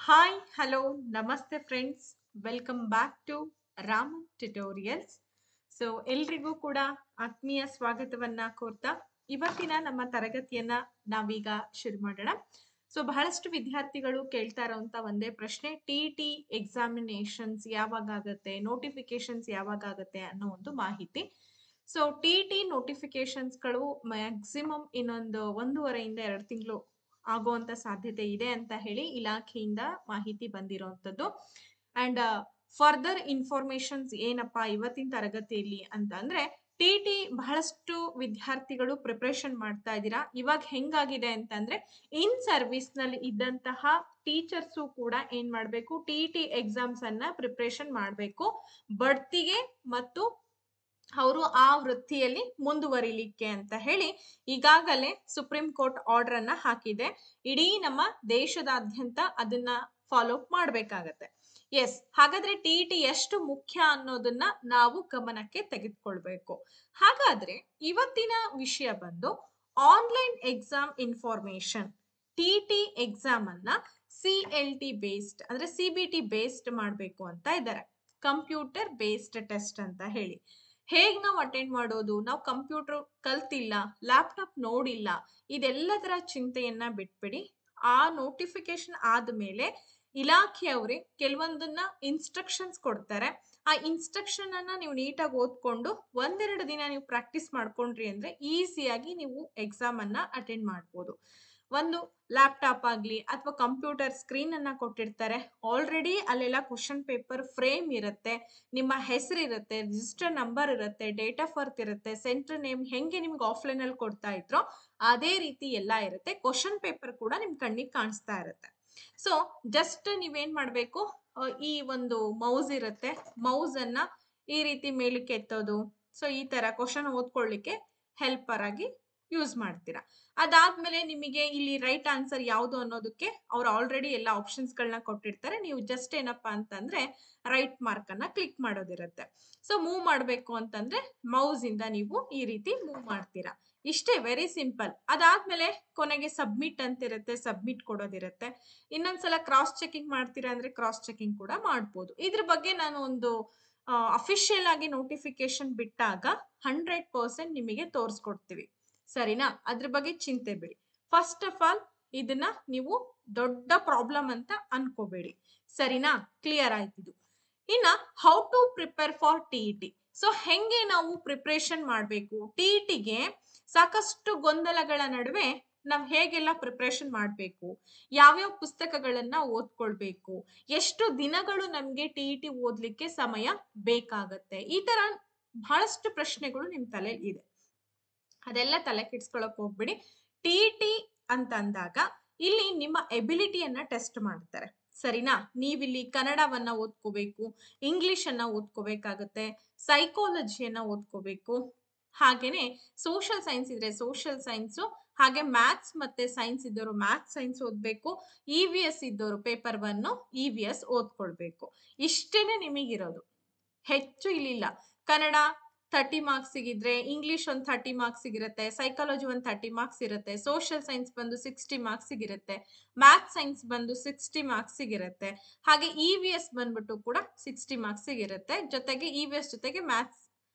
Hi hello ನಮಸ್ತೆ friends, welcome back to Raman tutorials. ಎಲ್ರಿಗೂ ಕೂಡ ಆತ್ಮೀಯ ಸ್ವಾಗತವನ್ನ ಕೋರ್ತಾ ಇವತ್ತಿನ ನಮ್ಮ ತರಗತಿಯನ್ನ ನಾವೀಗ ಶುರು ಮಾಡೋಣ. ಬಹಳಷ್ಟು ವಿದ್ಯಾರ್ಥಿಗಳು ಕೇಳ್ತಾ ಇರೋಂತ ಒಂದೇ ಪ್ರಶ್ನೆ, ಟಿ ಎಕ್ಸಾಮಿನೇಷನ್ಸ್ ಯಾವಾಗ ಆಗುತ್ತೆ, ನೋಟಿಫಿಕೇಶನ್ಸ್ ಯಾವಾಗ ಆಗುತ್ತೆ ಅನ್ನೋ ಒಂದು ಮಾಹಿತಿ. ಟಿ ನೋಟಿಫಿಕೇಶನ್ಸ್ಗಳು ಮ್ಯಾಕ್ಸಿಮಮ್ ಇನ್ನೊಂದು 1.5 ಇಂದ 2 ತಿಂಗಳು ಆಗುವಂತ ಸಾಧ್ಯತೆ ಇದೆ ಅಂತ ಹೇಳಿ ಇಲಾಖೆಯಿಂದ ಮಾಹಿತಿ ಬಂದಿರುವಂತದ್ದು. ಅಂಡ್ ಫರ್ದರ್ ಇನ್ಫಾರ್ಮೇಶನ್ಸ್ ಏನಪ್ಪಾ ಇವತ್ತಿನ ತರಗತಿಯಲ್ಲಿ ಅಂತ ಅಂದ್ರೆ, ಟಿ ಬಹಳಷ್ಟು ವಿದ್ಯಾರ್ಥಿಗಳು ಪ್ರಿಪರೇಷನ್ ಮಾಡ್ತಾ ಇದ್ದೀರಾ. ಇವಾಗ ಹೆಂಗಾಗಿದೆ ಅಂತಂದ್ರೆ, ಇನ್ ಸರ್ವಿಸ್ ನಲ್ಲಿ ಇದ್ದಂತಹ ಟೀಚರ್ಸು ಕೂಡ ಏನ್ ಮಾಡ್ಬೇಕು, ಟಿ ಎಕ್ಸಾಮ್ಸ್ ಅನ್ನ ಪ್ರಿಪರೇಷನ್ ಮಾಡ್ಬೇಕು ಬಡ್ತಿಗೆ ಮತ್ತು ಅವರು ಆ ವೃತ್ತಿಯಲ್ಲಿ ಮುಂದುವರಿಲಿಕ್ಕೆ ಅಂತ ಹೇಳಿ ಈಗಾಗಲೇ ಸುಪ್ರೀಂ ಕೋರ್ಟ್ ಆರ್ಡರ್ ಅನ್ನ ಹಾಕಿದೆ. ಇಡೀ ನಮ್ಮ ದೇಶದಾದ್ಯಂತ ಅದನ್ನ ಫಾಲೋ ಅಪ್ ಮಾಡ್ಬೇಕಾಗತ್ತೆ. ಎಸ್, ಹಾಗಾದ್ರೆ ಟಿ ಎಷ್ಟು ಮುಖ್ಯ ಅನ್ನೋದನ್ನ ನಾವು ಗಮನಕ್ಕೆ ತೆಗೆದುಕೊಳ್ಬೇಕು. ಹಾಗಾದ್ರೆ ಇವತ್ತಿನ ವಿಷಯ ಬಂದು online exam information. T exam ಅನ್ನ CLT ಬೇಸ್ಡ್ ಅಂದ್ರೆ CBT ಬೇಸ್ಡ್ ಮಾಡ್ಬೇಕು ಅಂತ ಇದ್ದಾರೆ, ಕಂಪ್ಯೂಟರ್ ಬೇಸ್ಡ್ ಟೆಸ್ಟ್ ಅಂತ ಹೇಳಿ. ಹೇಗ್ ನಾವು ಅಟೆಂಡ್ ಮಾಡೋದು, ನಾವು ಕಂಪ್ಯೂಟರ್ ಕಲ್ತಿಲ್ಲ, ಲ್ಯಾಪ್ಟಾಪ್ ನೋಡಿಲ್ಲ, ಇದೆಲ್ಲದರ ಚಿಂತೆಯನ್ನ ಬಿಟ್ಬಿಡಿ. ಆ ನೋಟಿಫಿಕೇಶನ್ ಆದ್ಮೇಲೆ ಇಲಾಖೆಯವರೇ ಕೆಲವೊಂದನ್ನ ಇನ್ಸ್ಟ್ರಕ್ಷನ್ಸ್ ಕೊಡ್ತಾರೆ. ಆ ಇನ್ಸ್ಟ್ರಕ್ಷನ್ ಅನ್ನ ನೀವು ನೀಟಾಗಿ ಓದ್ಕೊಂಡು 1-2 ದಿನ ನೀವು ಪ್ರಾಕ್ಟೀಸ್ ಮಾಡ್ಕೊಂಡ್ರಿ ಅಂದ್ರೆ ಈಸಿಯಾಗಿ ನೀವು ಎಕ್ಸಾಮ್ ಅನ್ನ ಅಟೆಂಡ್ ಮಾಡ್ಬೋದು. ಒಂದು ಲ್ಯಾಪ್ಟಾಪ್ ಆಗ್ಲಿ ಅಥವಾ ಕಂಪ್ಯೂಟರ್ ಸ್ಕ್ರೀನ್ ಅನ್ನ ಕೊಟ್ಟಿರ್ತಾರೆ. ಆಲ್ರೆಡಿ ಅಲ್ಲೆಲ್ಲ ಕ್ವಶನ್ ಪೇಪರ್ ಫ್ರೇಮ್ ಇರುತ್ತೆ, ನಿಮ್ಮ ಹೆಸರು ಇರುತ್ತೆ, ರಿಜಿಸ್ಟರ್ ನಂಬರ್ ಇರುತ್ತೆ, ಡೇಟ್ ಆಫ್ ಬರ್ತ್ ಇರುತ್ತೆ, ಸೆಂಟರ್ ನೇಮ್ ಹೆಂಗೆ ನಿಮ್ಗೆ ಆಫ್ಲೈನ್ ಅಲ್ಲಿ ಕೊಡ್ತಾ ಇದ್ರೋ ಅದೇ ರೀತಿ ಎಲ್ಲ ಇರುತ್ತೆ. ಕ್ವಶನ್ ಪೇಪರ್ ಕೂಡ ನಿಮ್ ಕಣ್ಣಿಗೆ ಕಾಣಿಸ್ತಾ ಇರುತ್ತೆ. ಜಸ್ಟ್ ನೀವೇನ್ ಮಾಡ್ಬೇಕು, ಈ ಒಂದು ಮೌಸ್ ಇರುತ್ತೆ, ಮೌಸ್ ಅನ್ನ ಈ ರೀತಿ ಮೇಲಕ್ಕೆ ಎತ್ತೋದು. ಈ ತರ ಕ್ವಶನ್ ಓದ್ಕೊಳ್ಳಿಕ್ಕೆ ಹೆಲ್ಪರ್ ಆಗಿ ಯೂಸ್ ಮಾಡ್ತೀರಾ. ಅದಾದ್ಮೇಲೆ ನಿಮಗೆ ಇಲ್ಲಿ ರೈಟ್ ಆನ್ಸರ್ ಯಾವುದು ಅನ್ನೋದಕ್ಕೆ ಅವ್ರು ಆಲ್ರೆಡಿ ಎಲ್ಲ ಆಪ್ಷನ್ಸ್ ಗಳನ್ನ ಕೊಟ್ಟಿರ್ತಾರೆ. ನೀವು ಜಸ್ಟ್ ಏನಪ್ಪಾ ಅಂತಂದ್ರೆ ರೈಟ್ ಮಾರ್ಕ್ ಅನ್ನ ಕ್ಲಿಕ್ ಮಾಡೋದಿರುತ್ತೆ. ಮೂವ್ ಮಾಡ್ಬೇಕು ಅಂತಂದ್ರೆ ಮೌಸ್ ಇಂದ ನೀವು ಈ ರೀತಿ ಮೂವ್ ಮಾಡ್ತೀರಾ. ಇಷ್ಟೇ, ವೆರಿ ಸಿಂಪಲ್. ಅದಾದ್ಮೇಲೆ ಕೊನೆಗೆ ಸಬ್ಮಿಟ್ ಅಂತ ಇರುತ್ತೆ, ಸಬ್ಮಿಟ್ ಕೊಡೋದಿರುತ್ತೆ. ಇನ್ನೊಂದ್ಸಲ ಕ್ರಾಸ್ ಚೆಕಿಂಗ್ ಮಾಡ್ತೀರಾ ಅಂದ್ರೆ ಕ್ರಾಸ್ ಚೆಕಿಂಗ್ ಕೂಡ ಮಾಡ್ಬೋದು. ಇದ್ರ ಬಗ್ಗೆ ನಾನು ಒಂದು ಅಫಿಷಿಯಲ್ ಆಗಿ ನೋಟಿಫಿಕೇಶನ್ ಬಿಟ್ಟಾಗ 100% ನಿಮಗೆ ತೋರಿಸ್ಕೊಡ್ತೀವಿ, ಸರಿನಾ? ಅದ್ರ ಬಗ್ಗೆ ಚಿಂತೆ ಬಿಡಿ. ಫಸ್ಟ್ ಆಫ್ ಆಲ್ ಇದನ್ನ ನೀವು ದೊಡ್ಡ ಪ್ರಾಬ್ಲಮ್ ಅಂತ ಅನ್ಕೋಬೇಡಿ, ಸರಿನಾ? ಕ್ಲಿಯರ್ ಆಯ್ತಿದು. ಇನ್ನ how to prepare for T. ಹೆಂಗೆ ನಾವು ಪ್ರಿಪರೇಷನ್ ಮಾಡ್ಬೇಕು ಟಿಗೆ? ಸಾಕಷ್ಟು ಗೊಂದಲಗಳ ನಡುವೆ ನಾವ್ ಹೇಗೆಲ್ಲ ಪ್ರಿಪರೇಷನ್ ಮಾಡ್ಬೇಕು, ಯಾವ್ಯಾವ ಪುಸ್ತಕಗಳನ್ನ ಓದ್ಕೊಳ್ಬೇಕು, ಎಷ್ಟು ದಿನಗಳು ನಮ್ಗೆ ಟಿ ಓದ್ಲಿಕ್ಕೆ ಸಮಯ ಬೇಕಾಗತ್ತೆ, ಈ ತರ ಬಹಳಷ್ಟು ಪ್ರಶ್ನೆಗಳು ನಿಮ್ ತಲೆ ಇದೆ. ಅದೆಲ್ಲ ತಲೆ ಕೆಡ್ಸ್ಕೊಳಕ್ ಹೋಗ್ಬಿಡಿ. ಟಿ ಅಂತ ಅಂದಾಗ ಇಲ್ಲಿ ನಿಮ್ಮ ಎಬಿಲಿಟಿಯನ್ನ ಟೆಸ್ಟ್ ಮಾಡ್ತಾರೆ, ಸರಿನಾ? ನೀವಿಲ್ಲಿ ಕನ್ನಡವನ್ನ ಓದ್ಕೋಬೇಕು, ಇಂಗ್ಲಿಷ್ ಅನ್ನ ಓದ್ಕೋಬೇಕಾಗತ್ತೆ, ಸೈಕಾಲಜಿಯನ್ನ ಓದ್ಕೋಬೇಕು, ಹಾಗೇನೆ ಸೋಷಿಯಲ್ ಸೈನ್ಸ್ ಇದ್ರೆ ಸೋಷಿಯಲ್ ಸೈನ್ಸ್, ಹಾಗೆ ಮ್ಯಾಥ್ಸ್ ಮತ್ತೆ ಸೈನ್ಸ್ ಇದ್ದವರು ಮ್ಯಾಥ್ಸ್ ಸೈನ್ಸ್ ಓದ್ಬೇಕು, EVS ಇದ್ದವರು ಪೇಪರ್ 1 EVS ಓದ್ಕೊಳ್ಬೇಕು. ಇಷ್ಟೇನೆ ನಿಮಗಿರೋದು, ಹೆಚ್ಚು ಇಲ್ಲಿಲ್ಲ. ಕನ್ನಡ 30 ಮಾರ್ಕ್ಸ್ ಇದ್ರೆ, ಇಂಗ್ಲಿಷ್ ಒಂದು 30 ಮಾರ್ಕ್ಸ್ ಇರುತ್ತೆ, ಸೈಕಾಲಜಿ ಒಂದು 30 ಮಾರ್ಕ್ಸ್ ಇರುತ್ತೆ, ಸೋಷಿಯಲ್ ಸೈನ್ಸ್ ಬಂದು 60 ಮಾರ್ಕ್ಸ್ ಇರುತ್ತೆ, ಮ್ಯಾಥ್ ಸೈನ್ಸ್ ಬಂದು 60 ಮಾರ್ಕ್ಸ್ ಇರುತ್ತೆ, ಹಾಗೆ EVS ಬಂದ್ಬಿಟ್ಟು ಕೂಡ 60 ಮಾರ್ಕ್ಸ್ ಇರುತ್ತೆ. ಜೊತೆಗೆ EVS ಜೊತೆಗೆ ಮ್ಯಾಥ್ಸ್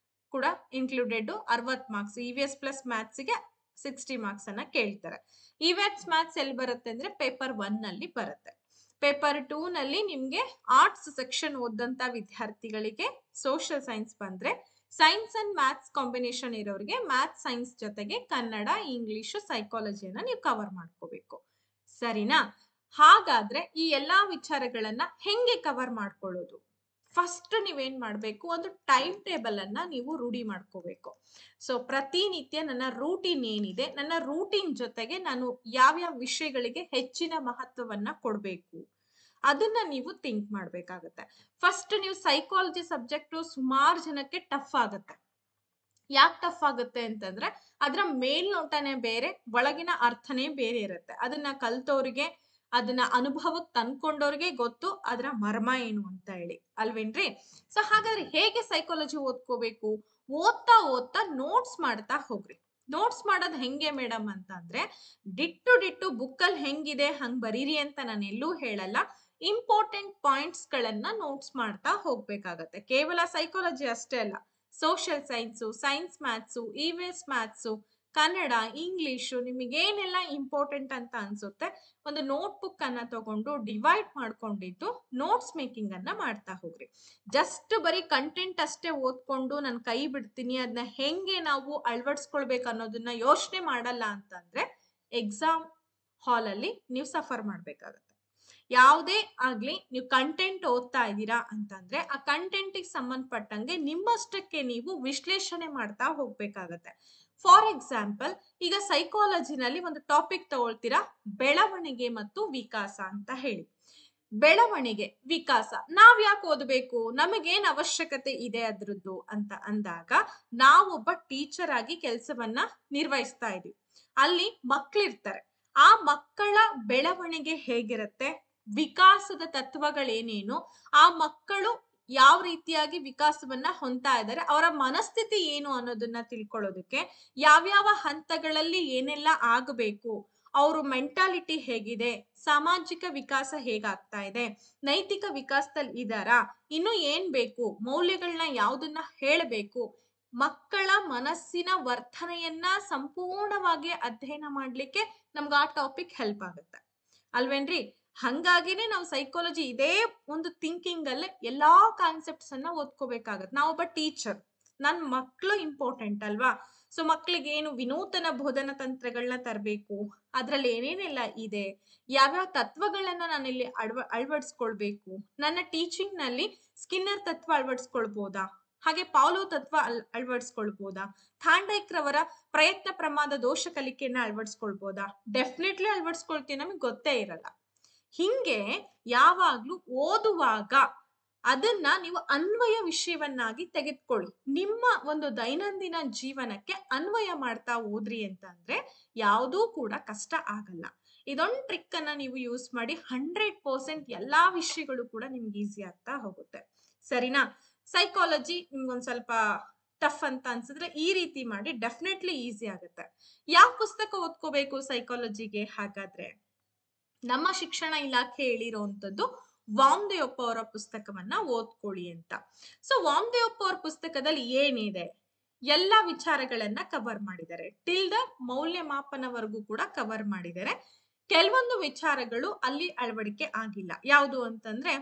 ಕೂಡ included 60 marks. EVS plus maths ಗೆ 60 ಮಾರ್ಕ್ಸ್ ಅನ್ನ ಕೇಳ್ತಾರೆ. EVS ಮ್ಯಾಥ್ಸ್ ಎಲ್ಲಿ ಬರುತ್ತೆ ಅಂದ್ರೆ ಪೇಪರ್ 1 ನಲ್ಲಿ ಬರುತ್ತೆ. ಪೇಪರ್ 2 ನಲ್ಲಿ ನಿಮ್ಗೆ ಆರ್ಟ್ಸ್ ಸೆಕ್ಷನ್ ಓದಂತ ವಿದ್ಯಾರ್ಥಿಗಳಿಗೆ ಸೋಷಿಯಲ್ ಸೈನ್ಸ್ ಬಂದ್ರೆ, ಸೈನ್ಸ್ ಅಂಡ್ ಮ್ಯಾಥ್ಸ್ ಕಾಂಬಿನೇಷನ್ ಇರೋರಿಗೆ ಮ್ಯಾಥ್ಸ್ ಸೈನ್ಸ್ ಜೊತೆಗೆ ಕನ್ನಡ, ಇಂಗ್ಲಿಷ್, ಸೈಕಾಲಜಿಯನ್ನ ನೀವು ಕವರ್ ಮಾಡ್ಕೋಬೇಕು, ಸರಿನಾ? ಹಾಗಾದ್ರೆ ಈ ಎಲ್ಲಾ ವಿಚಾರಗಳನ್ನ ಹೆಂಗೆ ಕವರ್ ಮಾಡ್ಕೊಳ್ಳೋದು? ಫಸ್ಟ್ ನೀವೇನ್ ಮಾಡ್ಬೇಕು, ಒಂದು ಟೈಮ್ ಟೇಬಲ್ ಅನ್ನ ನೀವು ರೂಢಿ ಮಾಡ್ಕೋಬೇಕು. ಪ್ರತಿನಿತ್ಯ ನನ್ನ ರೂಟೀನ್ ಏನಿದೆ, ನನ್ನ ರೂಟೀನ್ ಜೊತೆಗೆ ನಾನು ಯಾವ್ಯಾವ ವಿಷಯಗಳಿಗೆ ಹೆಚ್ಚಿನ ಮಹತ್ವವನ್ನ ಕೊಡ್ಬೇಕು ಅದನ್ನ ನೀವು ಥಿಂಕ್ ಮಾಡ್ಬೇಕಾಗತ್ತೆ. ಫಸ್ಟ್ ನೀವು ಸೈಕಾಲಜಿ ಸಬ್ಜೆಕ್ಟ್ ಸುಮಾರು ಜನಕ್ಕೆ ಟಫ್ ಆಗುತ್ತೆ. ಯಾಕೆ ಟಫ್ ಆಗುತ್ತೆ ಅಂತಂದ್ರೆ ಅದ್ರ ಮೇಲ್ನೋಟನೇ ಬೇರೆ, ಒಳಗಿನ ಅರ್ಥನೇ ಬೇರೆ ಇರುತ್ತೆ. ಅದನ್ನ ಕಲ್ತವ್ರಿಗೆ, ಅದನ್ನ ಅನುಭವಕ್ಕೆ ತಂದ್ಕೊಂಡವ್ರಿಗೆ ಗೊತ್ತು ಅದ್ರ ಮರ್ಮ ಏನು ಅಂತ ಹೇಳಿ, ಅಲ್ವೇನ್ರಿ? ಹಾಗಾದ್ರೆ ಹೇಗೆ ಸೈಕಾಲಜಿ ಓದ್ಕೋಬೇಕು? ಓದ್ತಾ ನೋಟ್ಸ್ ಮಾಡ್ತಾ ಹೋಗ್ರಿ. ನೋಟ್ಸ್ ಮಾಡೋದು ಹೆಂಗೆ ಮೇಡಮ್ ಅಂತ ಅಂದ್ರೆ, ಡಿಟ್ಟು ಬುಕ್ಕಲ್ಲಿ ಹೆಂಗಿದೆ ಹಂಗ್ ಬರೀರಿ ಅಂತ ನಾನು ಎಲ್ಲೂ ಹೇಳಲ್ಲ. ಇಂಪಾರ್ಟೆಂಟ್ ಪಾಯಿಂಟ್ಸ್ ಗಳನ್ನ ನೋಟ್ಸ್ ಮಾಡ್ತಾ ಹೋಗ್ಬೇಕಾಗತ್ತೆ. ಕೇವಲ ಸೈಕಾಲಜಿ ಅಷ್ಟೇ ಅಲ್ಲ, social science, science maths, EVS maths, Kannada, English, ನಿಮಗೇನೆಲ್ಲ ಇಂಪಾರ್ಟೆಂಟ್ ಅಂತ ಅನ್ಸುತ್ತೆ ಒಂದು ನೋಟ್ ಬುಕ್ ಅನ್ನ ತಗೊಂಡು ಡಿವೈಡ್ ಮಾಡ್ಕೊಂಡಿದ್ದು ನೋಟ್ಸ್ ಮೇಕಿಂಗ್ ಅನ್ನ ಮಾಡ್ತಾ ಹೋಗ್ರಿ. ಜಸ್ಟ್ ಬರೀ ಕಂಟೆಂಟ್ ಅಷ್ಟೇ ಓದ್ಕೊಂಡು ನಾನು ಕೈ ಬಿಡ್ತೀನಿ, ಅದನ್ನ ಹೆಂಗೆ ನಾವು ಅಳವಡಿಸ್ಕೊಳ್ಬೇಕು ಅನ್ನೋದನ್ನ ಯೋಚನೆ ಮಾಡಲ್ಲ ಅಂತಂದ್ರೆ ಎಕ್ಸಾಮ್ ಹಾಲ್ ಅಲ್ಲಿ ನೀವು ಸಫರ್ ಮಾಡ್ಬೇಕಾಗತ್ತೆ. ಯಾವುದೇ ಆಗ್ಲಿ ನೀವು ಕಂಟೆಂಟ್ ಓದ್ತಾ ಇದ್ದೀರಾ ಅಂತಂದ್ರೆ ಆ ಕಂಟೆಂಟಿಗೆ ಸಂಬಂಧಪಟ್ಟಂಗೆ ನಿಮ್ಮಷ್ಟಕ್ಕೆ ನೀವು ವಿಶ್ಲೇಷಣೆ ಮಾಡ್ತಾ ಹೋಗ್ಬೇಕಾಗತ್ತೆ. ಫಾರ್ ಎಕ್ಸಾಂಪಲ್, ಈಗ ಸೈಕಾಲಜಿನಲ್ಲಿ ಒಂದು ಟಾಪಿಕ್ ತಗೊಳ್ತೀರಾ, ಬೆಳವಣಿಗೆ ಮತ್ತು ವಿಕಾಸ ಅಂತ ಹೇಳಿ. ಬೆಳವಣಿಗೆ, ವಿಕಾಸ ನಾವ್ ಯಾಕೆ ಓದಬೇಕು, ನಮಗೇನ್ ಅವಶ್ಯಕತೆ ಇದೆ ಅದ್ರದ್ದು ಅಂತ ಅಂದಾಗ ನಾವೊಬ್ಬ ಟೀಚರ್ ಆಗಿ ಕೆಲಸವನ್ನ ನಿರ್ವಹಿಸ್ತಾ ಇದೀವಿ. ಅಲ್ಲಿ ಮಕ್ಕಳಿರ್ತಾರೆ, ಆ ಮಕ್ಕಳ ಬೆಳವಣಿಗೆ ಹೇಗಿರುತ್ತೆ, ವಿಕಾಸದ ತತ್ವಗಳೇನೇನು, ಆ ಮಕ್ಕಳು ಯಾವ ರೀತಿಯಾಗಿ ವಿಕಾಸವನ್ನ ಹೊಂದ್ತಾ ಇದ್ದಾರೆ, ಅವರ ಮನಸ್ಥಿತಿ ಏನು ಅನ್ನೋದನ್ನ ತಿಳ್ಕೊಳ್ಳೋದಕ್ಕೆ ಯಾವ್ಯಾವ ಹಂತಗಳಲ್ಲಿ ಏನೆಲ್ಲ ಆಗಬೇಕು, ಅವರು ಮೆಂಟಾಲಿಟಿ ಹೇಗಿದೆ, ಸಾಮಾಜಿಕ ವಿಕಾಸ ಹೇಗಾಗ್ತಾ ಇದೆ, ನೈತಿಕ ವಿಕಾಸದಲ್ಲಿ ಇದಾರಾ, ಇನ್ನು ಏನ್ ಬೇಕು, ಮೌಲ್ಯಗಳನ್ನ ಯಾವ್ದನ್ನ ಹೇಳಬೇಕು, ಮಕ್ಕಳ ಮನಸ್ಸಿನ ವರ್ತನೆಯನ್ನ ಸಂಪೂರ್ಣವಾಗಿ ಅಧ್ಯಯನ ಮಾಡ್ಲಿಕ್ಕೆ ನಮ್ಗೆ ಆ ಟಾಪಿಕ್ ಹೆಲ್ಪ್ ಆಗುತ್ತೆ ಅಲ್ವೇನ್ರಿ. ಹಂಗಾಗಿನೇ ನಾವು ಸೈಕಾಲಜಿ ಇದೇ ಒಂದು ಥಿಂಕಿಂಗ್ ಅಲ್ಲೇ ಎಲ್ಲಾ ಕಾನ್ಸೆಪ್ಟ್ಸ್ ಅನ್ನ ಓದ್ಕೋಬೇಕಾಗತ್ತೆ. ನಾವೊಬ್ಬ ಟೀಚರ್, ನನ್ ಮಕ್ಳು ಇಂಪಾರ್ಟೆಂಟ್ ಅಲ್ವಾ. ಸೊ ಮಕ್ಳಿಗೆ ಏನು ವಿನೂತನ ಬೋಧನಾ ತಂತ್ರಗಳನ್ನ ತರಬೇಕು, ಅದ್ರಲ್ಲಿ ಏನೇನೆಲ್ಲ ಇದೆ, ಯಾವ್ಯಾವ ತತ್ವಗಳನ್ನ ನಾನಿಲ್ಲಿ ಅಳವಡಿಸ್ಕೊಳ್ಬೇಕು, ನನ್ನ ಟೀಚಿಂಗ್ ನಲ್ಲಿ ಸ್ಕಿನ್ನರ್ ತತ್ವ ಅಳವಡಿಸ್ಕೊಳ್ಬೋದಾ, ಹಾಗೆ ಪಾವ್ಲೋ ತತ್ವ ಅಳವಡಿಸ್ಕೊಳ್ಬೋದಾ, ಥಾಂಡೈಕ್ ರವರ ಪ್ರಯತ್ನ ಪ್ರಮಾದ ದೋಷ ಕಲಿಕೆಯನ್ನ ಅಳವಡಿಸ್ಕೊಳ್ಬೋದಾ, ಡೆಫಿನೆಟ್ಲಿ ಅಳವಡಿಸ್ಕೊಳ್ತೀವಿ, ನಮಗೆ ಗೊತ್ತೇ ಇರಲ್ಲ. ಹಿಂಗೆ ಯಾವಾಗ್ಲೂ ಓದುವಾಗ ಅದನ್ನ ನೀವು ಅನ್ವಯ ವಿಷಯವನ್ನಾಗಿ ತೆಗೆದುಕೊಳ್ಳಿ. ನಿಮ್ಮ ಒಂದು ದೈನಂದಿನ ಜೀವನಕ್ಕೆ ಅನ್ವಯ ಮಾಡ್ತಾ ಹೋದ್ರಿ ಅಂತ ಅಂದ್ರೆ ಯಾವುದೂ ಕೂಡ ಕಷ್ಟ ಆಗಲ್ಲ. ಇದೊಂದು ಟ್ರಿಕ್ ಅನ್ನ ನೀವು ಯೂಸ್ ಮಾಡಿ 100% ಎಲ್ಲಾ ವಿಷಯಗಳು ಕೂಡ ನಿಮ್ಗೆ ಈಸಿ ಆಗ್ತಾ ಹೋಗುತ್ತೆ. ಸರಿನಾ? ಸೈಕಾಲಜಿ ನಿಮ್ಗೊಂದ್ ಸ್ವಲ್ಪ ಟಫ್ ಅಂತ ಅನ್ಸಿದ್ರೆ ಈ ರೀತಿ ಮಾಡಿ, ಡೆಫಿನೆಟ್ಲಿ ಈಸಿ ಆಗುತ್ತೆ. ಯಾವ ಪುಸ್ತಕ ಓದ್ಕೋಬೇಕು ಸೈಕಾಲಜಿಗೆ? ಹಾಗಾದ್ರೆ ನಮ್ಮ ಶಿಕ್ಷಣ ಇಲಾಖೆ ಹೇಳಿರುವಂತದ್ದು ವಾಮದೇವಪ್ಪ ಅವರ ಪುಸ್ತಕವನ್ನ ಓದ್ಕೊಳ್ಳಿ ಅಂತ. ಸೊ ವಾಮದೇವಪ್ಪ ಅವರ ಪುಸ್ತಕದಲ್ಲಿ ಏನಿದೆ, ಎಲ್ಲ ವಿಚಾರಗಳನ್ನ ಕವರ್ ಮಾಡಿದ್ದಾರೆ, ಟಿಲ್ ದ ಮೌಲ್ಯಮಾಪನವರೆಗೂ ಕೂಡ ಕವರ್ ಮಾಡಿದ್ದಾರೆ. ಕೆಲವೊಂದು ವಿಚಾರಗಳು ಅಲ್ಲಿ ಅಳವಡಿಕೆ ಆಗಿಲ್ಲ. ಯಾವುದು ಅಂತಂದ್ರೆ,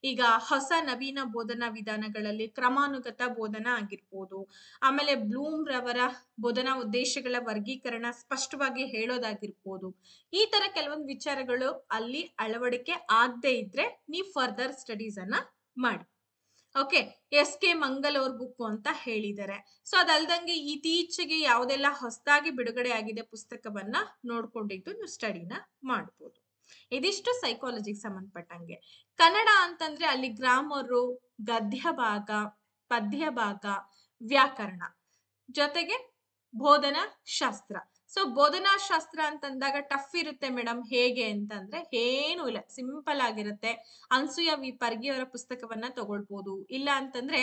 ಈಗ ಹೊಸ ನವೀನ ಬೋಧನಾ ವಿಧಾನಗಳಲ್ಲಿ ಕ್ರಮಾನುಗತ ಬೋಧನಾ ಆಗಿರ್ಬೋದು, ಆಮೇಲೆ ಬ್ಲೂಮ್ ರವರ ಬೋಧನಾ ಉದ್ದೇಶಗಳ ವರ್ಗೀಕರಣ ಸ್ಪಷ್ಟವಾಗಿ ಹೇಳೋದಾಗಿರ್ಬೋದು, ಈ ತರ ಕೆಲವೊಂದು ವಿಚಾರಗಳು ಅಲ್ಲಿ ಅಳವಡಿಕೆ ಆಗದೆ ಇದ್ರೆ ನೀವು ಫರ್ದರ್ ಸ್ಟಡೀಸ್ ಅನ್ನ ಮಾಡಿ. Okay, SK. ಮಂಗಲ್ ಅವ್ರ ಬುಕ್ ಅಂತ ಹೇಳಿದ್ದಾರೆ. ಸೊ ಅದಲ್ದಂಗೆ ಇತ್ತೀಚೆಗೆ ಯಾವುದೆಲ್ಲ ಹೊಸದಾಗಿ ಬಿಡುಗಡೆ ಆಗಿದೆ ಪುಸ್ತಕವನ್ನ ನೋಡ್ಕೊಂಡಿದ್ದು ನೀವು ಸ್ಟಡಿನ ಮಾಡ್ಬೋದು. ಇದಿಷ್ಟು ಸೈಕಾಲಜಿಗೆ ಸಂಬಂಧಪಟ್ಟಂಗೆ. ಕನ್ನಡ ಅಂತಂದ್ರೆ ಅಲ್ಲಿ ಗ್ರಾಮರು, ಗದ್ಯ ಭಾಗ, ಪದ್ಯ ಭಾಗ, ವ್ಯಾಕರಣ, ಜೊತೆಗೆ ಬೋಧನಾ ಶಾಸ್ತ್ರ. ಸೊ ಬೋಧನಾ ಶಾಸ್ತ್ರ ಅಂತಂದಾಗ ಟಫ್ ಇರುತ್ತೆ ಮೇಡಮ್, ಹೇಗೆ ಅಂತಂದ್ರೆ ಏನು ಇಲ್ಲ, ಸಿಂಪಲ್ ಆಗಿರುತ್ತೆ. ಅನ್ಸೂಯ ವಿ ಪರ್ಗಿ ಅವರ ಪುಸ್ತಕವನ್ನ ತಗೊಳ್ಬಹುದು, ಇಲ್ಲ ಅಂತಂದ್ರೆ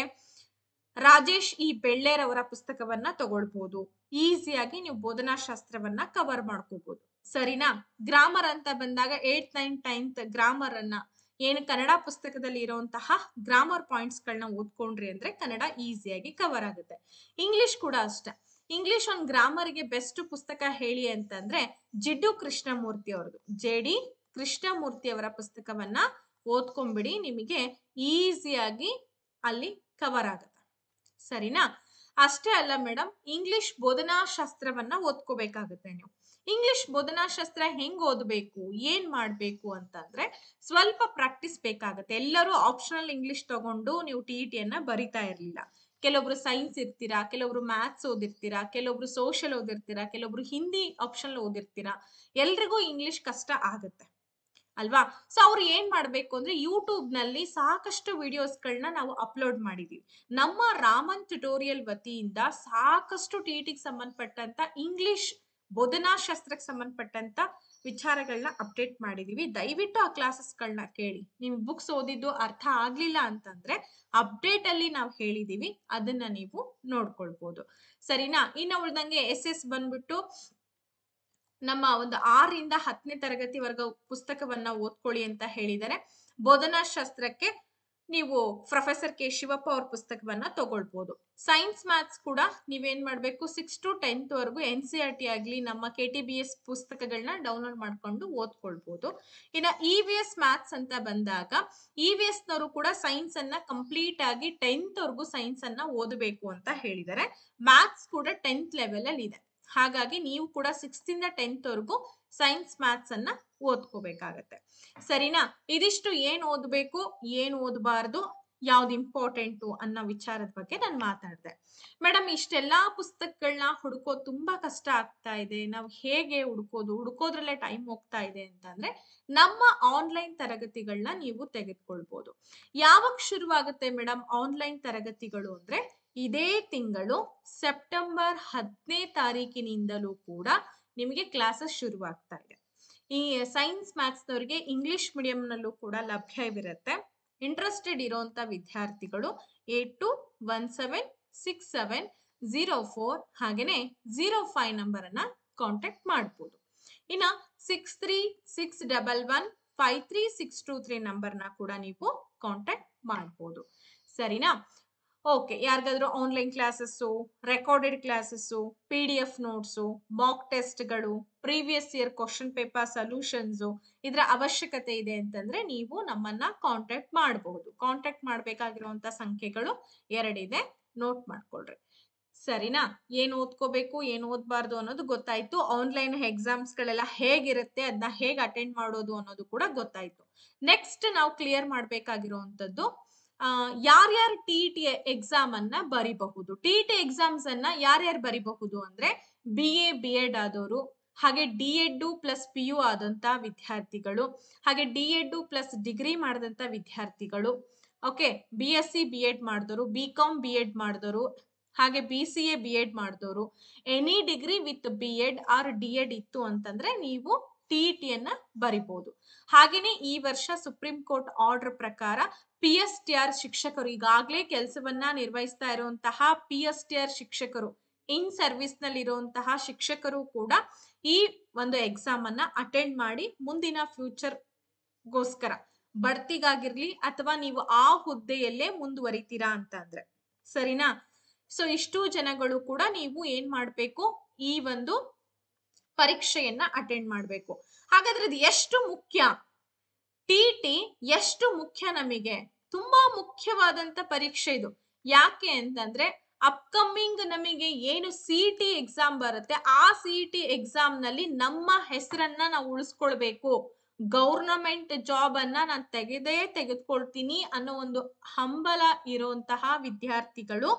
ರಾಜೇಶ್ ಇ ಬೆಳ್ಳೇರವರ ಪುಸ್ತಕವನ್ನ ತಗೊಳ್ಬಹುದು. ಈಸಿಯಾಗಿ ನೀವು ಬೋಧನಾ ಶಾಸ್ತ್ರವನ್ನ ಕವರ್ ಮಾಡ್ಕೋಬಹುದು. ಸರಿನಾ? ಗ್ರಾಮರ್ ಅಂತ ಬಂದಾಗ 8th 9th 10th ಗ್ರಾಮರ್ ಅನ್ನ ಏನು ಕನ್ನಡ ಪುಸ್ತಕದಲ್ಲಿ ಇರುವಂತಹ ಗ್ರಾಮರ್ ಪಾಯಿಂಟ್ಸ್ ಗಳನ್ನ ಓದ್ಕೊಂಡ್ರಿ ಅಂದ್ರೆ ಕನ್ನಡ ಈಸಿಯಾಗಿ ಕವರ್ ಆಗುತ್ತೆ. ಇಂಗ್ಲಿಷ್ ಕೂಡ ಅಷ್ಟೇ. ಇಂಗ್ಲಿಷ್ ಒಂದು ಗ್ರಾಮರ್ಗೆ ಬೆಸ್ಟ್ ಪುಸ್ತಕ ಹೇಳಿ ಅಂತಂದ್ರೆ ಜಿಡ್ಡು ಕೃಷ್ಣಮೂರ್ತಿ ಅವ್ರದ್ದು, ಜೆ.ಡಿ. ಕೃಷ್ಣಮೂರ್ತಿ ಅವರ ಪುಸ್ತಕವನ್ನ ಓದ್ಕೊಂಡ್ಬಿಡಿ, ನಿಮಗೆ ಈಸಿಯಾಗಿ ಅಲ್ಲಿ ಕವರ್ ಆಗುತ್ತೆ. ಸರಿನಾ? ಅಷ್ಟೇ ಅಲ್ಲ ಮೇಡಮ್, ಇಂಗ್ಲಿಷ್ ಬೋಧನಾ ಶಾಸ್ತ್ರವನ್ನ ಓದ್ಕೋಬೇಕಾಗುತ್ತೆ ನೀವು. ಇಂಗ್ಲಿಷ್ ಬೋಧನಾ ಶಾಸ್ತ್ರ ಹೆಂಗ್ ಓದ್ಬೇಕು, ಏನ್ ಮಾಡ್ಬೇಕು ಅಂತಂದ್ರೆ ಸ್ವಲ್ಪ ಪ್ರಾಕ್ಟೀಸ್ ಬೇಕಾಗತ್ತೆ. ಎಲ್ಲರೂ ಆಪ್ಷನಲ್ ಇಂಗ್ಲಿಷ್ ತಗೊಂಡು ನೀವು ಟಿ.ಇ.ಟಿ.ಯನ್ನ ಬರಿತಾ ಇರ್ಲಿಲ್ಲ. ಕೆಲವೊಬ್ರು ಸೈನ್ಸ್ ಇರ್ತೀರಾ, ಕೆಲವೊಬ್ರು ಮ್ಯಾಥ್ಸ್ ಓದಿರ್ತೀರಾ, ಕೆಲವೊಬ್ರು ಸೋಷಿಯಲ್ ಓದಿರ್ತೀರಾ, ಕೆಲವೊಬ್ರು ಹಿಂದಿ ಆಪ್ಷನಲ್ ಓದಿರ್ತೀರಾ. ಎಲ್ರಿಗೂ ಇಂಗ್ಲಿಷ್ ಕಷ್ಟ ಆಗುತ್ತೆ ಅಲ್ವಾ? ಸೊ ಅವ್ರು ಏನ್ ಮಾಡ್ಬೇಕು ಅಂದ್ರೆ ಯೂಟ್ಯೂಬ್ ನಲ್ಲಿ ಸಾಕಷ್ಟು ವಿಡಿಯೋಸ್ಗಳನ್ನ ನಾವು ಅಪ್ಲೋಡ್ ಮಾಡಿದೀವಿ. ನಮ್ಮ ರಾಮನ್ ಟ್ಯುಟೋರಿಯಲ್ ವತಿಯಿಂದ ಸಾಕಷ್ಟು ಟಿ.ಇ.ಟಿಗೆ ಸಂಬಂಧಪಟ್ಟಂತ ಇಂಗ್ಲಿಷ್ ಬೋಧನಾ ಶಾಸ್ತ್ರಕ್ಕೆ ಸಂಬಂಧಪಟ್ಟಂತ ವಿಚಾರಗಳನ್ನ ಅಪ್ಡೇಟ್ ಮಾಡಿದೀವಿ. ದಯವಿಟ್ಟು ಆ ಕ್ಲಾಸಸ್ಗಳನ್ನ ಕೇಳಿ. ನಿಮ್ ಬುಕ್ಸ್ ಓದಿದ್ದು ಅರ್ಥ ಆಗ್ಲಿಲ್ಲ ಅಂತಂದ್ರೆ ಅಪ್ಡೇಟ್ ಅಲ್ಲಿ ನಾವು ಹೇಳಿದೀವಿ, ಅದನ್ನ ನೀವು ನೋಡ್ಕೊಳ್ಬಹುದು. ಸರಿನಾ? ಇನ್ನು ಉಳ್ದಂಗೆ ಎಸ್ ಬಂದ್ಬಿಟ್ಟು ನಮ್ಮ ಒಂದು 6ರಿಂದ 10ನೇ ತರಗತಿವರೆಗೂ ಪುಸ್ತಕವನ್ನ ಓದ್ಕೊಳ್ಳಿ ಅಂತ ಹೇಳಿದ್ದಾರೆ. ಬೋಧನಾಶಾಸ್ತ್ರಕ್ಕೆ ನೀವು ಪ್ರೊಫೆಸರ್ ಕೆ ಶಿವಪ್ಪ ಅವ್ರ ಪುಸ್ತಕವನ್ನ ತಗೊಳ್ಬಹುದು. ಸೈನ್ಸ್ ಮ್ಯಾಥ್ಸ್ ಕೂಡ ನೀವೇನ್ ಮಾಡ್ಬೇಕು, 6 to 10th ವರೆಗೂ NCERT ಆಗ್ಲಿ ನಮ್ಮ KTBS ಪುಸ್ತಕಗಳನ್ನ ಡೌನ್ಲೋಡ್ ಮಾಡ್ಕೊಂಡು ಓದ್ಕೊಳ್ಬಹುದು. ಇನ್ನ EVS ಮ್ಯಾಥ್ಸ್ ಅಂತ ಬಂದಾಗ EVS ನವರು ಕೂಡ ಸೈನ್ಸ್ ಅನ್ನ ಕಂಪ್ಲೀಟ್ ಆಗಿ 10th ವರೆಗೂ ಸೈನ್ಸ್ ಅನ್ನ ಓದಬೇಕು ಅಂತ ಹೇಳಿದ್ದಾರೆ. ಮ್ಯಾಥ್ಸ್ ಕೂಡ 10th ಲೆವೆಲ್ ಅಲ್ಲಿ ಇದೆ. ಹಾಗಾಗಿ ನೀವು ಕೂಡ 6th ಇಂದ 10th ವರೆಗೂ ಸೈನ್ಸ್ ಮ್ಯಾಥ್ಸ್ ಅನ್ನ ಓದ್ಕೋಬೇಕಾಗತ್ತೆ. ಸರಿನಾ? ಇದಿಷ್ಟು ಏನ್ ಓದ್ಬೇಕು, ಏನ್ ಓದಬಾರ್ದು, ಯಾವ್ದು ಇಂಪಾರ್ಟೆಂಟು ಅನ್ನೋ ವಿಚಾರದ ಬಗ್ಗೆ ನಾನು ಮಾತಾಡಿದೆ. ಮೇಡಮ್, ಇಷ್ಟೆಲ್ಲಾ ಪುಸ್ತಕಗಳನ್ನ ಹುಡುಕೋದು ತುಂಬಾ ಕಷ್ಟ ಆಗ್ತಾ ಇದೆ, ನಾವು ಹೇಗೆ ಹುಡುಕೋದ್ರಲ್ಲೇ ಟೈಮ್ ಹೋಗ್ತಾ ಇದೆ ಅಂತಂದ್ರೆ ನಮ್ಮ ಆನ್ಲೈನ್ ತರಗತಿಗಳನ್ನ ನೀವು ತೆಗೆದುಕೊಳ್ಬಹುದು. ಯಾವಾಗ ಶುರುವಾಗುತ್ತೆ ಮೇಡಮ್ ಆನ್ಲೈನ್ ತರಗತಿಗಳು ಅಂದ್ರೆ, ಇದೇ ತಿಂಗಳು ಸೆಪ್ಟೆಂಬರ್ 10ನೇ ತಾರೀಕಿನಿಂದಲೂ ಕೂಡ ನಿಮಗೆ ಕ್ಲಾಸಸ್ ಶುರುವಾಗ್ತಾ ಇದೆ. ಈ ಸೈನ್ಸ್ ಮ್ಯಾಥ್ಸ್ ನವರಿಗೆ ಇಂಗ್ಲಿಷ್ ಮೀಡಿಯಂ ನಲ್ಲೂ ಕೂಡ ಲಭ್ಯವಿರುತ್ತೆ. ಇಂಟ್ರೆಸ್ಟೆಡ್ ಇರುವಂತ ವಿದ್ಯಾರ್ಥಿಗಳು 82176704 ಹಾಗೇನೆ 05 ನಂಬರ್ ಅನ್ನ ಕಾಂಟ್ಯಾಕ್ಟ್ ಮಾಡಬಹುದು. ಇನ್ನ 6361153623 ನಂಬರ್ನ ಕೂಡ ನೀವು ಕಾಂಟ್ಯಾಕ್ಟ್ ಮಾಡಬಹುದು. ಸರಿನಾ? ಓಕೆ, ಯಾರಿಗಾದ್ರೂ online classes, recorded classes, PDF notes, mock ಟೆಸ್ಟ್ಗಳು, previous year question paper solutions ಇದರ ಅವಶ್ಯಕತೆ ಇದೆ ಅಂತಂದ್ರೆ ನೀವು ನಮ್ಮನ್ನ ಕಾಂಟ್ಯಾಕ್ಟ್ ಮಾಡಬಹುದು. ಕಾಂಟ್ಯಾಕ್ಟ್ ಮಾಡಬೇಕಾಗಿರುವಂತ ಸಂಖ್ಯೆಗಳು 2 ಇದೆ, ನೋಟ್ ಮಾಡ್ಕೊಳ್ರಿ. ಸರಿನಾ? ಏನ್ ಓದ್ಕೋಬೇಕು, ಏನ್ ಓದ್ಬಾರ್ದು ಅನ್ನೋದು ಗೊತ್ತಾಯ್ತು. ಆನ್ಲೈನ್ ಎಕ್ಸಾಮ್ಸ್ ಗಳೆಲ್ಲ ಹೇಗಿರುತ್ತೆ, ಅದನ್ನ ಹೇಗೆ ಅಟೆಂಡ್ ಮಾಡೋದು ಅನ್ನೋದು ಕೂಡ ಗೊತ್ತಾಯ್ತು. ನೆಕ್ಸ್ಟ್ ನಾವು ಕ್ಲಿಯರ್ ಮಾಡ್ಬೇಕಾಗಿರುವಂತದ್ದು, ಯಾರ್ಯಾರು TET ಎಕ್ಸಾಮ್ ಅನ್ನ ಬರಿಬಹುದು. TET ಎಕ್ಸಾಮ್ಸ್ ಅನ್ನ ಯಾರ್ಯಾರು ಬರಿಬಹುದು ಅಂದ್ರೆ, BA B.Ed ಆದವರು, ಹಾಗೆ D.Ed ಪ್ಲಸ್ PU ಆದಂತ ವಿದ್ಯಾರ್ಥಿಗಳು, ಹಾಗೆ D.Ed ಪ್ಲಸ್ ಡಿಗ್ರಿ ಮಾಡಿದಂತ ವಿದ್ಯಾರ್ಥಿಗಳು, ಓಕೆ, BSc B.Ed ಮಾಡಿದವರು, BCom B.Ed ಮಾಡಿದವರು, ಹಾಗೆ BCA B.Ed ಮಾಡಿದವರು, any degree with B.Ed R D.Ed ಇತ್ತು ಅಂತಂದ್ರೆ ನೀವು TET ಅನ್ನ ಬರಿಬಹುದು. ಹಾಗೇನೆ ಈ ವರ್ಷ ಸುಪ್ರೀಂ ಕೋರ್ಟ್ ಆರ್ಡರ್ ಪ್ರಕಾರ PSTR ಶಿಕ್ಷಕರು, ಈಗಾಗಲೇ ಕೆಲಸವನ್ನ ನಿರ್ವಹಿಸ್ತಾ ಇರುವಂತಹ PSTR ಶಿಕ್ಷಕರು, ಇನ್ ಸರ್ವಿಸ್ ನಲ್ಲಿ ಇರುವಂತಹ ಶಿಕ್ಷಕರು ಕೂಡ ಈ ಒಂದು ಎಕ್ಸಾಮ್ ಅನ್ನ ಅಟೆಂಡ್ ಮಾಡಿ ಮುಂದಿನ ಫ್ಯೂಚರ್ ಗೋಸ್ಕರ ಬಡ್ತಿಗಾಗಿರ್ಲಿ ಅಥವಾ ನೀವು ಆ ಹುದ್ದೆಯಲ್ಲೇ ಮುಂದುವರಿತೀರಾ ಅಂತ ಅಂದ್ರೆ, ಸರಿನಾ? ಸೊ ಇಷ್ಟು ಜನಗಳು ಕೂಡ ನೀವು ಏನ್ ಮಾಡ್ಬೇಕು, ಈ ಒಂದು ಪರೀಕ್ಷೆಯನ್ನ ಅಟೆಂಡ್ ಮಾಡ್ಬೇಕು. ಹಾಗಾದ್ರೆ ಇದು ಎಷ್ಟು ಮುಖ್ಯ, TET ಎಷ್ಟು ಮುಖ್ಯ? ನಮಗೆ ತುಂಬಾ ಮುಖ್ಯವಾದಂತ ಪರೀಕ್ಷೆ ಇದು. ಯಾಕೆ ಅಂತಂದ್ರೆ ಅಪ್ಕಮಿಂಗ್ ನಮಗೆ ಏನು CET ಎಕ್ಸಾಮ್ ಬರುತ್ತೆ, ಆ CET ಎಕ್ಸಾಮ್ ನಲ್ಲಿ ನಮ್ಮ ಹೆಸರನ್ನ ನಾವು ಉಳಿಸ್ಕೊಳ್ಬೇಕು. ಗೌರ್ನಮೆಂಟ್ ಜಾಬ್ ಅನ್ನ ನಾನು ತೆಗೆದುಕೊಳ್ತೀನಿ ಅನ್ನೋ ಒಂದು ಹಂಬಲ ಇರುವಂತಹ ವಿದ್ಯಾರ್ಥಿಗಳು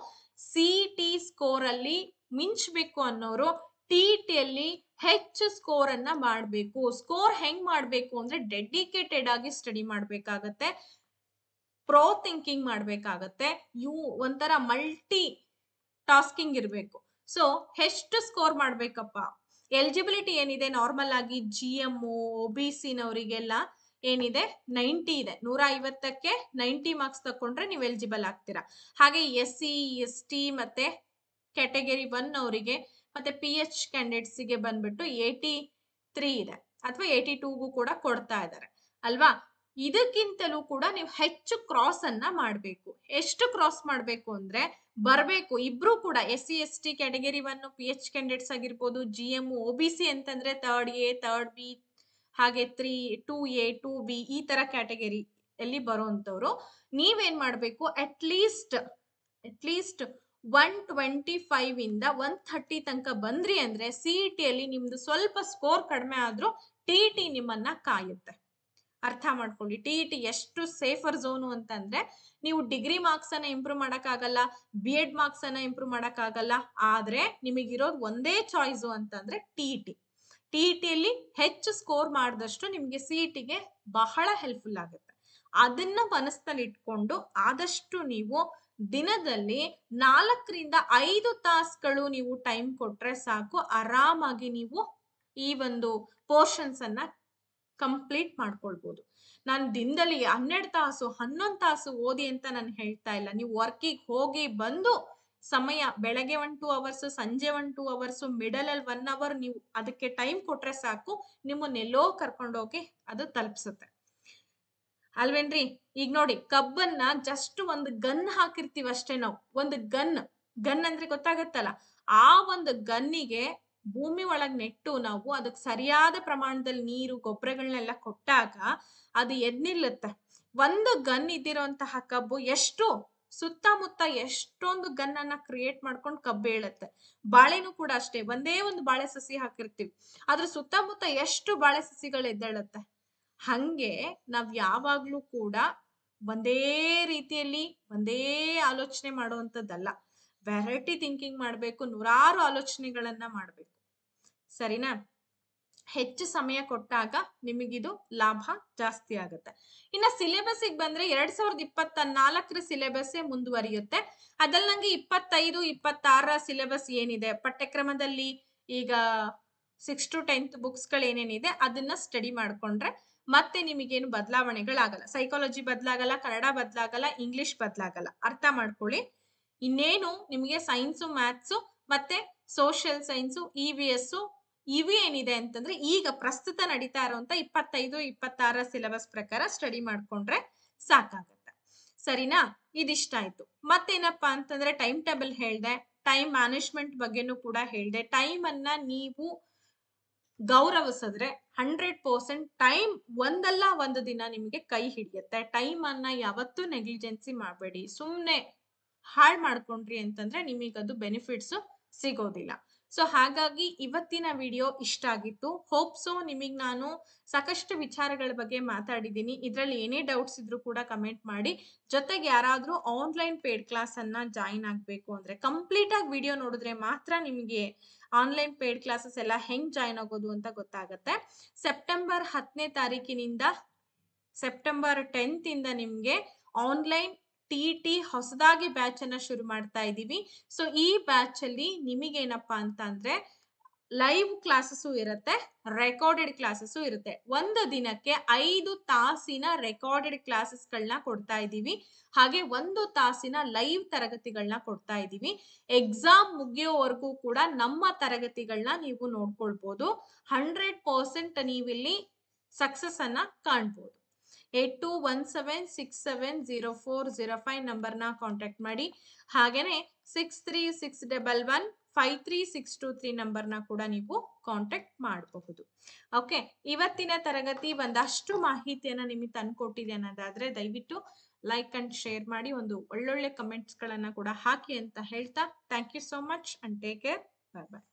CET ಸ್ಕೋರ್ ಅಲ್ಲಿ ಮಿಂಚಬೇಕು ಅನ್ನೋರು TET ಅಲ್ಲಿ ಹೆಚ್ಚು ಸ್ಕೋರ್ ಅನ್ನ ಮಾಡಬೇಕು. ಸ್ಕೋರ್ ಹೆಂಗ್ ಮಾಡ್ಬೇಕು ಅಂದ್ರೆ, ಡೆಡಿಕೇಟೆಡ್ ಆಗಿ ಸ್ಟಡಿ ಮಾಡ್ಬೇಕಾಗತ್ತೆ, ಪ್ರೋ ಥಿಂಕಿಂಗ್ ಮಾಡ್ಬೇಕಾಗತ್ತೆ, ಒಂಥರ ಮಲ್ಟಿ ಟಾಸ್ಕಿಂಗ್ ಇರಬೇಕು. ಸೊ ಎಷ್ಟು ಸ್ಕೋರ್ ಮಾಡ್ಬೇಕಪ್ಪ? ಎಲಿಜಿಬಿಲಿಟಿ ಏನಿದೆ, ನಾರ್ಮಲ್ ಆಗಿ GM OBC ನವರಿಗೆಲ್ಲ ಏನಿದೆ 90 ಇದೆ. 150ಕ್ಕೆ 90 ಮಾರ್ಕ್ಸ್ ತಕೊಂಡ್ರೆ ನೀವು ಎಲಿಜಿಬಲ್ ಆಗ್ತೀರಾ. ಹಾಗೆ SC ST ಮತ್ತೆ ಕ್ಯಾಟಗರಿ 1 ಅವರಿಗೆ ಮತ್ತೆ PH ಕ್ಯಾಂಡಿಡೇಟ್ಸ್ ಗೆ ಬಂದ್ಬಿಟ್ಟು 83 ಇದೆ, ಅಥವಾ 82ಗೂ ಕೂಡ ಕೊಡ್ತಾ ಇದ್ದಾರೆ ಅಲ್ವಾ? ಇದಕ್ಕಿಂತಲೂ ಕೂಡ ನೀವು ಹೆಚ್ಚು ಕ್ರಾಸ್ ಅನ್ನ ಮಾಡ್ಬೇಕು. ಎಷ್ಟು ಕ್ರಾಸ್ ಮಾಡ್ಬೇಕು ಅಂದ್ರೆ, ಬರ್ಬೇಕು ಇಬ್ರು ಕೂಡ SC ST category 1 PH candidates ಆಗಿರ್ಬೋದು, GM OBC ಅಂತಂದ್ರೆ 3rd A 3rd B ಹಾಗೆ 2A 2B ಈ ತರ ಕ್ಯಾಟಗರಿ ಅಲ್ಲಿ ಬರುವಂತವ್ರು ನೀವೇನ್ ಮಾಡ್ಬೇಕು, ಅಟ್ ಲೀಸ್ಟ್ 125 ಇಂದ 130 ತನಕ ಬಂದ್ರಿ ಅಂದ್ರೆ CET ಅಲ್ಲಿ ನಿಮ್ದು ಸ್ವಲ್ಪ ಸ್ಕೋರ್ ಕಡಿಮೆ ಆದ್ರೂ TET ನಿಮ್ಮನ್ನ ಕಾಯುತ್ತೆ. ಅರ್ಥ ಮಾಡ್ಕೊಳ್ಳಿ, TET ಎಷ್ಟು ಸೇಫರ್ ಝೋನು ಅಂತಂದ್ರೆ, ನೀವು ಡಿಗ್ರಿ ಮಾರ್ಕ್ಸ್ ಅನ್ನ ಇಂಪ್ರೂವ್ ಮಾಡಕ್ಕಾಗಲ್ಲ, B.Ed ಮಾರ್ಕ್ಸ್ ಅನ್ನ ಇಂಪ್ರೂವ್ ಮಾಡಕ್ಕಾಗಲ್ಲ, ಆದ್ರೆ ನಿಮಗಿರೋದು ಒಂದೇ ಚಾಯ್ಸು ಅಂತಂದ್ರೆ TET. TET ಅಲ್ಲಿ ಹೆಚ್ಚು ಸ್ಕೋರ್ ಮಾಡಿದಷ್ಟು ನಿಮ್ಗೆ CET ಗೆ ಬಹಳ ಹೆಲ್ಪ್ಫುಲ್ ಆಗುತ್ತೆ. ಅದನ್ನ ಮನಸ್ಸಿನಲ್ಲಿ ಇಟ್ಕೊಂಡು ಆದಷ್ಟು ನೀವು ದಿನದಲ್ಲಿ 4 ರಿಂದ 5 ತಾಸುಗಳು ನೀವು ಟೈಮ್ ಕೊಟ್ರೆ ಸಾಕು, ಆರಾಮಾಗಿ ನೀವು ಈ ಒಂದು ಪೋರ್ಷನ್ಸ್ ಅನ್ನ ಕಂಪ್ಲೀಟ್ ಮಾಡ್ಕೊಳ್ಬಹುದು. ನಾನು ದಿನದಲ್ಲಿ 12 ತಾಸು 11 ತಾಸು ಓದಿ ಅಂತ ನಾನು ಹೇಳ್ತಾ ಇಲ್ಲ. ನೀವು ವರ್ಕಿಗೆ ಹೋಗಿ ಬಂದು ಸಮಯ ಬೆಳಗ್ಗೆ 1-2 ಅವರ್ಸ್, ಸಂಜೆ 1-2 ಅವರ್ಸ್, ಮಿಡಲ್ ಅಲ್ಲಿ 1 ಅವರ್ ನೀವು ಅದಕ್ಕೆ ಟೈಮ್ ಕೊಟ್ರೆ ಸಾಕು, ನಿಮ್ಮನ್ನೆಲ್ಲೋ ಕರ್ಕೊಂಡೋಗಿ ಅದು ತಲುಪಿಸುತ್ತೆ. ಅಲ್ವೇನ್ರಿ? ಈಗ ನೋಡಿ ಕಬ್ಬನ್ನ ಜಸ್ಟ್ ಒಂದು ಗನ್ ಹಾಕಿರ್ತೀವಿ ಅಷ್ಟೇ ನಾವು. ಒಂದು ಗನ್ ಅಂದ್ರೆ ಗೊತ್ತಾಗತ್ತಲ್ಲ. ಆ ಒಂದು ಗನ್ನಿಗೆ ಭೂಮಿ ಒಳಗ್ ನೆಟ್ಟು ನಾವು ಅದಕ್ಕೆ ಸರಿಯಾದ ಪ್ರಮಾಣದಲ್ಲಿ ನೀರು, ಗೊಬ್ಬರಗಳನ್ನೆಲ್ಲ ಕೊಟ್ಟಾಗ ಅದು ಎದ್ ನಿಲ್ಲುತ್ತೆ. ಒಂದು ಗನ್ ಇದ್ದಿರುವಂತಹ ಕಬ್ಬು ಎಷ್ಟು ಸುತ್ತಮುತ್ತ ಎಷ್ಟೊಂದು ಗನ್ನನ್ನ ಕ್ರಿಯೇಟ್ ಮಾಡ್ಕೊಂಡು ಕಬ್ಬು ಏಳುತ್ತೆ. ಬಾಳೆನೂ ಕೂಡ ಅಷ್ಟೇ. ಒಂದೇ ಒಂದು ಬಾಳೆ ಸಸಿ ಹಾಕಿರ್ತೀವಿ. ಅದ್ರ ಸುತ್ತಮುತ್ತ ಎಷ್ಟು ಬಾಳೆ ಸಸಿಗಳು ಎದ್ದೇಳುತ್ತೆ. ಹಂಗೆ ನಾವ್ ಯಾವಾಗ್ಲೂ ಕೂಡ ಒಂದೇ ರೀತಿಯಲ್ಲಿ ಒಂದೇ ಆಲೋಚನೆ ಮಾಡುವಂತದ್ದಲ್ಲ. ವೆರೈಟಿ ಥಿಂಕಿಂಗ್ ಮಾಡ್ಬೇಕು. ನೂರಾರು ಆಲೋಚನೆಗಳನ್ನ ಮಾಡ್ಬೇಕು. ಸರಿನಾ? ಹೆಚ್ಚು ಸಮಯ ಕೊಟ್ಟಾಗ ನಿಮಗಿದು ಲಾಭ ಜಾಸ್ತಿ ಆಗುತ್ತೆ. ಇನ್ನ ಸಿಲೆಬಸ್ಸಿಗೆ ಬಂದ್ರೆ 2024 ಸಿಲೆಬಸ್ ಮುಂದುವರಿಯುತ್ತೆ. ಅದ್ರಲ್ಲಿ ನಂಗೆ 25, 26 ಸಿಲೆಬಸ್ ಏನಿದೆ ಪಠ್ಯಕ್ರಮದಲ್ಲಿ ಈಗ 6 to 10th ಬುಕ್ಸ್ ಗಳು ಏನೇನಿದೆ ಅದನ್ನ ಸ್ಟಡಿ ಮಾಡ್ಕೊಂಡ್ರೆ ಮತ್ತೆ ನಿಮಗೇನು ಬದಲಾವಣೆಗಳಾಗಲ್ಲ. ಸೈಕಾಲಜಿ ಬದಲಾಗಲ್ಲ, ಕನ್ನಡ ಬದಲಾಗಲ್ಲ, ಇಂಗ್ಲಿಷ್ ಬದಲಾಗಲ್ಲ. ಅರ್ಥ ಮಾಡ್ಕೊಳ್ಳಿ. ಇನ್ನೇನು ನಿಮಗೆ ಸೈನ್ಸು, ಮ್ಯಾಥ್ಸು ಮತ್ತೆ ಸೋಷಿಯಲ್ ಸೈನ್ಸು, EVS ಇವು ಏನಿದೆ ಅಂತಂದ್ರೆ ಈಗ ಪ್ರಸ್ತುತ ನಡೀತಾ ಇರುವಂತ 25, 26 ಸಿಲೆಬಸ್ ಪ್ರಕಾರ ಸ್ಟಡಿ ಮಾಡ್ಕೊಂಡ್ರೆ ಸಾಕಾಗತ್ತೆ. ಸರಿನಾ? ಇದಿಷ್ಟ ಆಯ್ತು. ಮತ್ತೇನಪ್ಪಾ ಅಂತಂದ್ರೆ ಟೈಮ್ ಟೇಬಲ್ ಹೇಳ್ದೆ, ಟೈಮ್ ಮ್ಯಾನೇಜ್ಮೆಂಟ್ ಬಗ್ಗೆನೂ ಕೂಡ ಹೇಳ್ದೆ. ಟೈಮ್ ಅನ್ನ ನೀವು ಗೌರವಿಸಿದ್ರೆ 100% ಟೈಮ್ ಒಂದಲ್ಲ ಒಂದು ದಿನ ನಿಮಗೆ ಕೈ ಹಿಡಿಯುತ್ತೆ. ಟೈಮ್ ಅನ್ನ ಯಾವತ್ತೂ ನೆಗ್ಲಿಜೆನ್ಸಿ ಮಾಡಬೇಡಿ. ಸುಮ್ನೆ ಹಾಳ್ ಮಾಡ್ಕೊಂಡ್ರಿ ಅಂತಂದ್ರೆ ನಿಮಗದು ಬೆನಿಫಿಟ್ಸ್ ಸಿಗೋದಿಲ್ಲ. ಸೊ ಹಾಗಾಗಿ ಇವತ್ತಿನ ವಿಡಿಯೋ ಇಷ್ಟ ಆಗಿತ್ತು. ಹೋಪ್ಸೋ ನಿಮಗ್ ನಾನು ಸಾಕಷ್ಟು ವಿಚಾರಗಳ ಬಗ್ಗೆ ಮಾತಾಡಿದ್ದೀನಿ. ಇದ್ರಲ್ಲಿ ಏನೇ ಡೌಟ್ಸ್ ಇದ್ರೂ ಕೂಡ ಕಮೆಂಟ್ ಮಾಡಿ. ಜೊತೆಗೆ ಯಾರಾದ್ರೂ ಆನ್ಲೈನ್ ಪೇಡ್ ಕ್ಲಾಸ್ ಅನ್ನ ಜಾಯಿನ್ ಆಗ್ಬೇಕು ಅಂದ್ರೆ ಕಂಪ್ಲೀಟ್ ಆಗಿ ವಿಡಿಯೋ ನೋಡಿದ್ರೆ ಮಾತ್ರ ನಿಮಗೆ ಆನ್ಲೈನ್ ಪೇಡ್ ಕ್ಲಾಸಸ್ ಎಲ್ಲ ಹೆಂಗ್ ಜಾಯಿನ್ ಆಗೋದು ಅಂತ ಗೊತ್ತಾಗತ್ತೆ. ಸೆಪ್ಟೆಂಬರ್ 10ನೇ ತಾರೀಕಿನಿಂದ ಸೆಪ್ಟೆಂಬರ್ 10th ಇಂದ ನಿಮ್ಗೆ ಆನ್ಲೈನ್ TET ಹೊಸದಾಗಿ ಬ್ಯಾಚ್ ಅನ್ನ ಶುರು ಮಾಡ್ತಾ ಇದೀವಿ. ಸೊ ಈ ಬ್ಯಾಚ್ ಅಲ್ಲಿ ನಿಮಗೇನಪ್ಪಾ ಅಂತ ಅಂದ್ರೆ ಲೈವ್ ಕ್ಲಾಸಸ್ ಇರುತ್ತೆ, ರೆಕಾರ್ಡೆಡ್ ಕ್ಲಾಸಸ್ ಇರುತ್ತೆ. ಒಂದು ದಿನಕ್ಕೆ 5 ತಾಸಿನ ರೆಕಾರ್ಡೆಡ್ ಕ್ಲಾಸಸ್ ಗಳನ್ನ ಕೊಡ್ತಾ ಇದೀವಿ. ಹಾಗೆ 1 ತಾಸಿನ ಲೈವ್ ತರಗತಿಗಳನ್ನ ಕೊಡ್ತಾ ಇದೀವಿ. ಎಕ್ಸಾಮ್ ಮುಗಿಯೋವರೆಗೂ ಕೂಡ ನಮ್ಮ ತರಗತಿಗಳನ್ನ ನೀವು ನೋಡ್ಕೊಳ್ಬಹುದು. 100% ನೀವಿಲ್ಲಿ ಸಕ್ಸಸ್ ಅನ್ನ ಕಾಣ್ಬೋದು. 8217670405 ನಂಬರ್ನ ಕಾಂಟ್ಯಾಕ್ಟ್ ಮಾಡಿ. ಹಾಗೇನೆ 6361153623 ನಂಬರ್ನ ಕೂಡ ನೀವು ಕಾಂಟ್ಯಾಕ್ಟ್ ಮಾಡಬಹುದು. ಓಕೆ, ಇವತ್ತಿನ ತರಗತಿ ಒಂದಷ್ಟು ಮಾಹಿತಿಯನ್ನ ನಿಮಗೆ ತಂದ್ಕೊಟ್ಟಿದೆ ಅನ್ನೋದಾದ್ರೆ ದಯವಿಟ್ಟು ಲೈಕ್ ಅಂಡ್ ಶೇರ್ ಮಾಡಿ, ಒಂದು ಒಳ್ಳೊಳ್ಳೆ ಕಮೆಂಟ್ಸ್ ಗಳನ್ನ ಕೂಡ ಹಾಕಿ ಅಂತ ಹೇಳ್ತಾ thank you so much and take care. Bye bye.